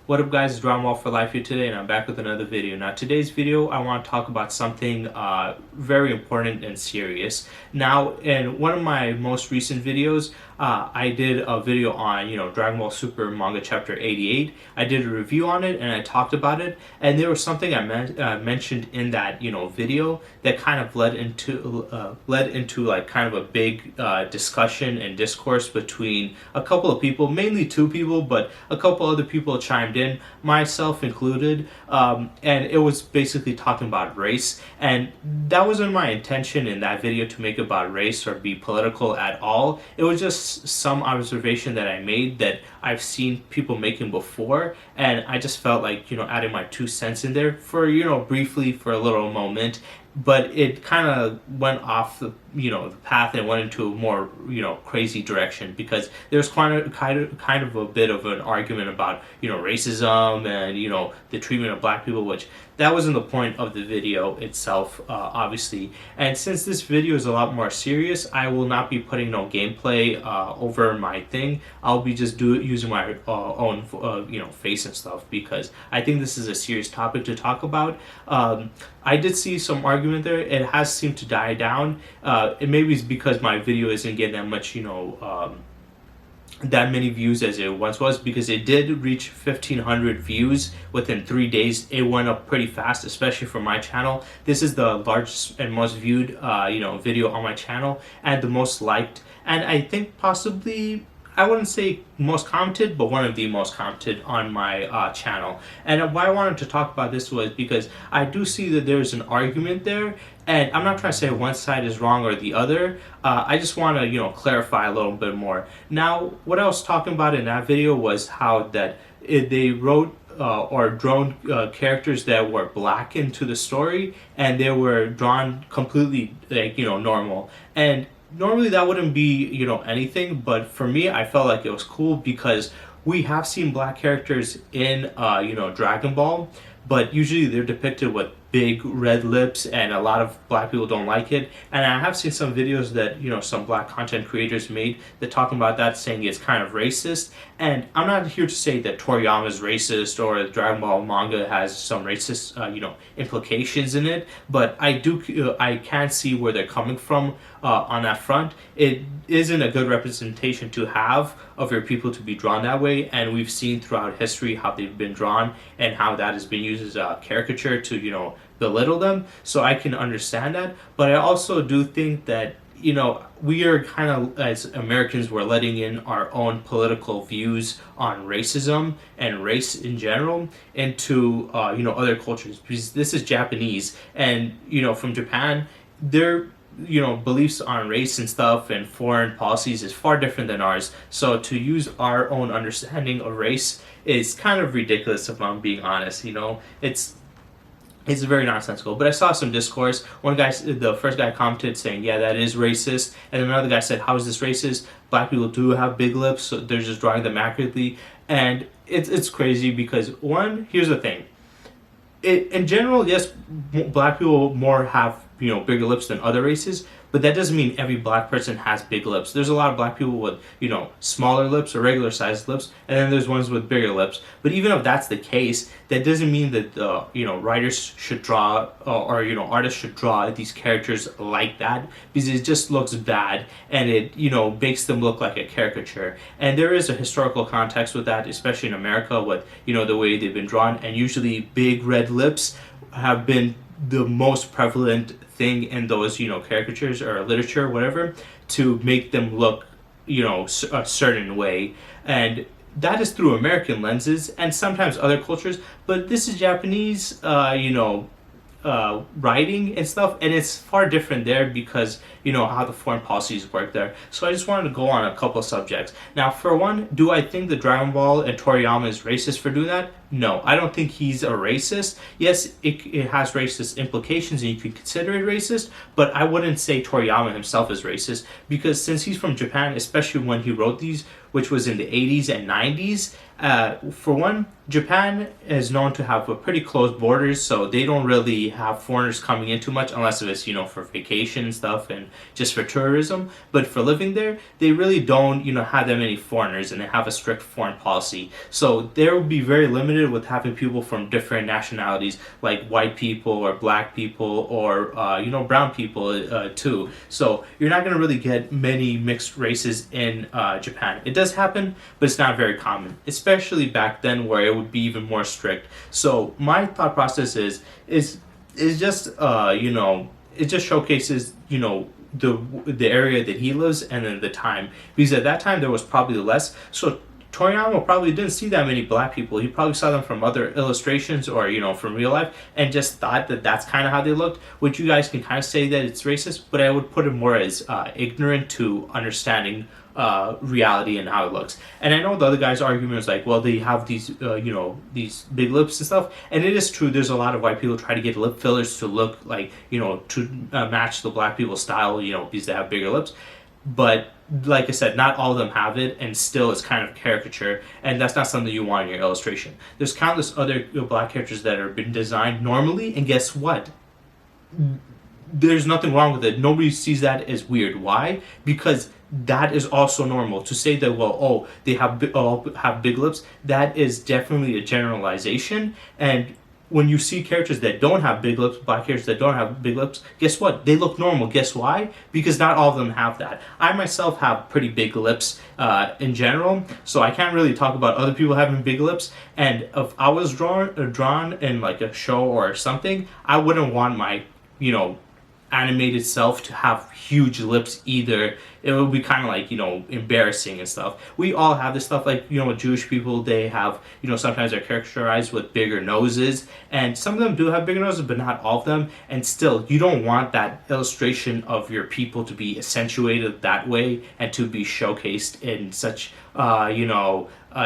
What up guys, Dragon Ball for Life here today, and I'm back with another video. Now today's video I want to talk about something very important and serious. Now in one of my most recent videos, I did a video on Dragon Ball Super manga chapter 88. I did a review on it and I talked about it, and there was something I mentioned in that video that kind of led into like kind of a big discussion and discourse between a couple of people, mainly two people, but a couple other people chimed in, myself included, and it was basically talking about race. And that wasn't my intention in that video to make it about race or be political at all. It was just some observation that I made that I've seen people making before, and I just felt like adding my 2 cents in there for briefly for a little moment. But it kind of went off the the path and went into a more crazy direction, because there's kind of a bit of an argument about racism and the treatment of black people, which that wasn't the point of the video itself, obviously. And since this video is a lot more serious, I will not be putting no gameplay over my thing. I'll be just using my own face and stuff, because I think this is a serious topic to talk about. I did see some argument there. It has seemed to die down. It maybe is because my video isn't getting that much, that many views as it once was, because it did reach 1,500 views within 3 days. It went up pretty fast, especially for my channel. This is the largest and most viewed, video on my channel, and the most liked, and I think possibly, I wouldn't say most commented, but one of the most commented on my channel. And why I wanted to talk about this was because I do see that there's an argument there, and I'm not trying to say one side is wrong or the other. I just want to clarify a little bit more. Now, what I was talking about in that video was how that they wrote or drawn characters that were black into the story, and they were drawn completely like normal. And normally that wouldn't be anything, but for me I felt like it was cool, because we have seen black characters in Dragon Ball, but usually they're depicted with big red lips, and a lot of black people don't like it. And I have seen some videos that some black content creators made that talking about that, saying it's kind of racist. And I'm not here to say that Toriyama is racist or the Dragon Ball manga has some racist implications in it, but I can see where they're coming from on that front. It isn't a good representation to have of your people to be drawn that way, and we've seen throughout history how they've been drawn and how that has been used as a caricature to belittle them. So I can understand that, but I also do think that we are kind of, as Americans, we're letting in our own political views on racism and race in general into other cultures, because this is Japanese, and from Japan, their beliefs on race and stuff and foreign policies is far different than ours. So to use our own understanding of race is kind of ridiculous, if I'm being honest. It's very nonsensical. But I saw some discourse. One guy, the first guy, commented saying, yeah, that is racist. And another guy said, how is this racist? Black people do have big lips, so they're just drawing them accurately. And it's crazy, because one, here's the thing. In general, yes, black people more have bigger lips than other races, but that doesn't mean every black person has big lips. There's a lot of black people with smaller lips or regular sized lips, and then there's ones with bigger lips. But even if that's the case, that doesn't mean that writers should draw or artists should draw these characters like that, because it just looks bad, and it makes them look like a caricature. And there is a historical context with that, especially in America, with the way they've been drawn, and usually big red lips have been the most prevalent thing in those caricatures or literature, whatever, to make them look a certain way. And that is through American lenses and sometimes other cultures, but this is Japanese writing and stuff, and it's far different there, because how the foreign policies work there. So I just wanted to go on a couple subjects. Now, for one, do I think that Dragon Ball and Toriyama is racist for doing that? No, I don't think he's a racist. Yes, it has racist implications and you could consider it racist, but I wouldn't say Toriyama himself is racist, because since he's from Japan, especially when he wrote these, which was in the 80s and 90s. For one, Japan is known to have a pretty close borders, so they don't really have foreigners coming in too much unless it's, for vacation and stuff and just for tourism. But for living there, they really don't, have that many foreigners, and they have a strict foreign policy. So there will be very limited with having people from different nationalities, like white people or black people or, brown people too. So you're not going to really get many mixed races in Japan. It does happen, but it's not very common, especially back then where it would be even more strict. So my thought process is just it just showcases the area that he lives and then the time, because at that time there was probably less. So Toriyama probably didn't see that many black people. He probably saw them from other illustrations or, from real life, and just thought that that's kind of how they looked, which you guys can kind of say that it's racist, but I would put it more as ignorant to understanding reality and how it looks. And I know the other guy's argument is like, well, they have these, these big lips and stuff, and it is true. There's a lot of white people try to get lip fillers to look like, to match the black people's style, because they have bigger lips. But like I said, not all of them have it, and still it's kind of caricature, and that's not something you want in your illustration. There's countless other black characters that have been designed normally, and guess what? There's nothing wrong with it. Nobody sees that as weird. Why? Because that is also normal. To say that, well, they all have big lips, that is definitely a generalization. And when you see characters that don't have big lips, black characters that don't have big lips, guess what? They look normal. Guess why? Because not all of them have that. I myself have pretty big lips in general, so I can't really talk about other people having big lips. And if I was drawn in like a show or something, I wouldn't want my, animated self to have huge lips either. It would be kind of like, embarrassing and stuff. We all have this stuff, like, Jewish people, they have, sometimes they're characterized with bigger noses, and some of them do have bigger noses, but not all of them. And still, you don't want that illustration of your people to be accentuated that way and to be showcased in such,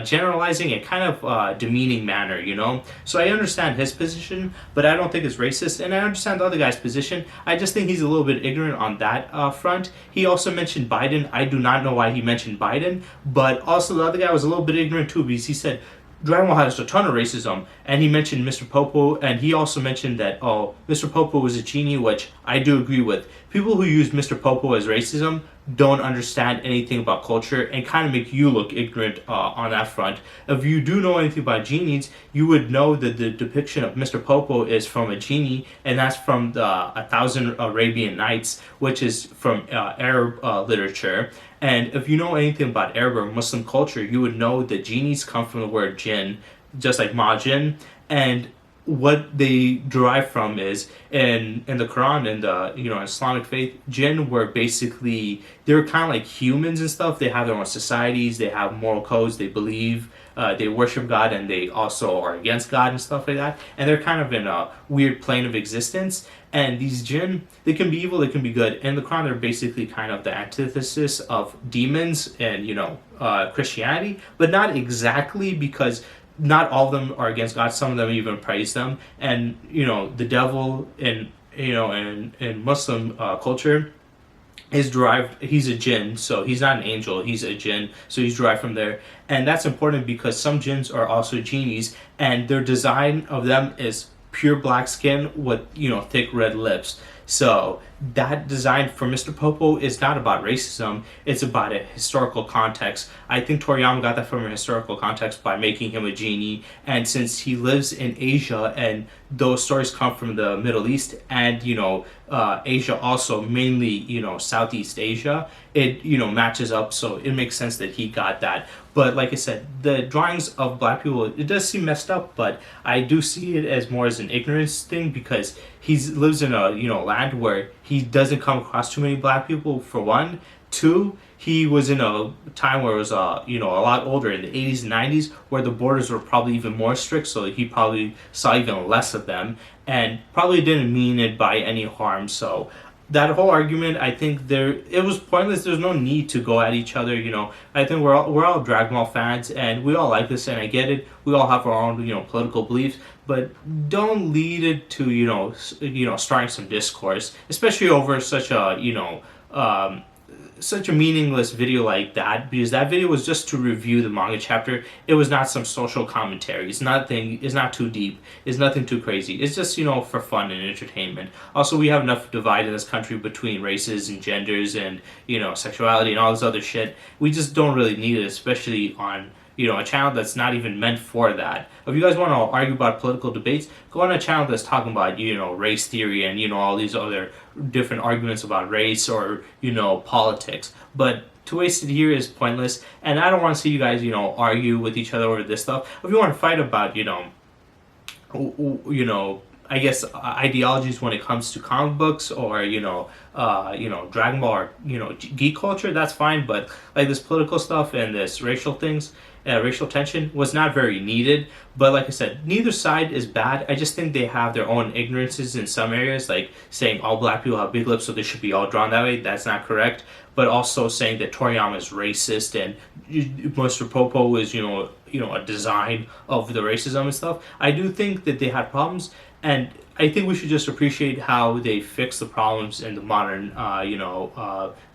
generalizing and kind of demeaning manner, So I understand his position, but I don't think it's racist, and I understand the other guy's position. I just think he's a little bit ignorant on that front. He also mentioned Biden. I do not know why he mentioned Biden, but also the other guy was a little bit ignorant too, because he said Dragon Ball has a ton of racism, and he mentioned Mr. Popo, and he also mentioned that, Mr. Popo was a genie, which I do agree with. People who use Mr. Popo as racism don't understand anything about culture and kind of make you look ignorant on that front. If you do know anything about genies, you would know that the depiction of Mr. Popo is from a genie, and that's from the 1,000 Arabian Nights, which is from Arab literature. And if you know anything about Arab or Muslim culture, you would know that genies come from the word jinn, just like majin. And what they derive from is in the Quran and the Islamic faith, jinn were basically, they were kind of like humans and stuff. They have their own societies, they have moral codes, they believe, they worship God, and they also are against God and stuff like that. And they're kind of in a weird plane of existence. And these jinn, they can be evil, they can be good. In the Quran, they're basically kind of the antithesis of demons and Christianity, but not exactly, because not all of them are against God. Some of them even praise them. And the devil in Muslim culture is derived, he's a jinn, so he's not an angel, he's a jinn, so he's derived from there. And that's important because some jinns are also genies, and their design of them is pure black skin with thick red lips. So that design for Mr. Popo is not about racism, it's about a historical context. I think Toriyama got that from a historical context by making him a genie, and since he lives in Asia and those stories come from the Middle East and Asia also, mainly Southeast Asia, it matches up, so it makes sense that he got that. But like I said, the drawings of black people, it does seem messed up, but I do see it as more as an ignorance thing, because he lives in a land where he doesn't come across too many black people, for one. Two, he was in a time where it was a lot older, in the 80s and 90s, where the borders were probably even more strict, so he probably saw even less of them, and probably didn't mean it by any harm. So that whole argument, I think it was pointless. There's no need to go at each other. I think we're all Dragon Ball fans, and we all like this, and I get it. We all have our own political beliefs, but don't lead it to starting some discourse, especially over such a such a meaningless video like that, because that video was just to review the manga chapter. It was not some social commentary. It's nothing. It's not too deep. It's nothing too crazy. It's just, you know, for fun and entertainment. Also, we have enough divide in this country between races and genders and, you know, sexuality and all this other shit. We just don't really need it, especially on, you know, a channel that's not even meant for that. If you guys want to argue about political debates, go on a channel that's talking about, you know, race theory and, you know, all these other different arguments about race or, you know, politics. But to waste it here is pointless, and I don't want to see you guys, you know, argue with each other over this stuff. If you want to fight about, you know, I guess ideologies when it comes to comic books or, you know, Dragon Ball or, you know, geek culture, that's fine. But like this political stuff and this racial things, racial tension was not very needed. But like I said, neither side is bad. I just think they have their own ignorances in some areas, like saying all black people have big lips, so they should be all drawn that way. That's not correct. But also saying that Toriyama is racist and Mr. Popo is, you know, a design of the racism and stuff. I do think that they had problems, and I think we should just appreciate how they fix the problems in the modern,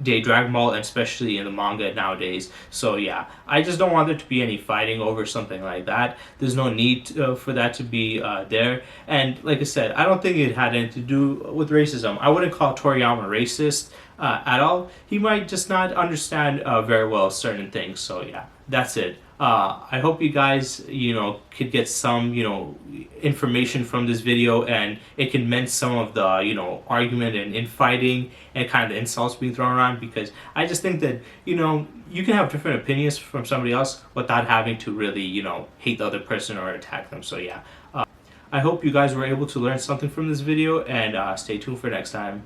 day Dragon Ball, and especially in the manga nowadays. So yeah, I just don't want there to be any fighting over something like that. There's no need for that to be there. And like I said, I don't think it had anything to do with racism. I wouldn't call Toriyama racist at all. He might just not understand very well certain things. So yeah, that's it. I hope you guys, you know, could get some, you know, information from this video, and it can mend some of the, you know, argument and infighting and kind of the insults being thrown around, because I just think that, you know, you can have different opinions from somebody else without having to really, you know, hate the other person or attack them. So yeah, I hope you guys were able to learn something from this video, and stay tuned for next time.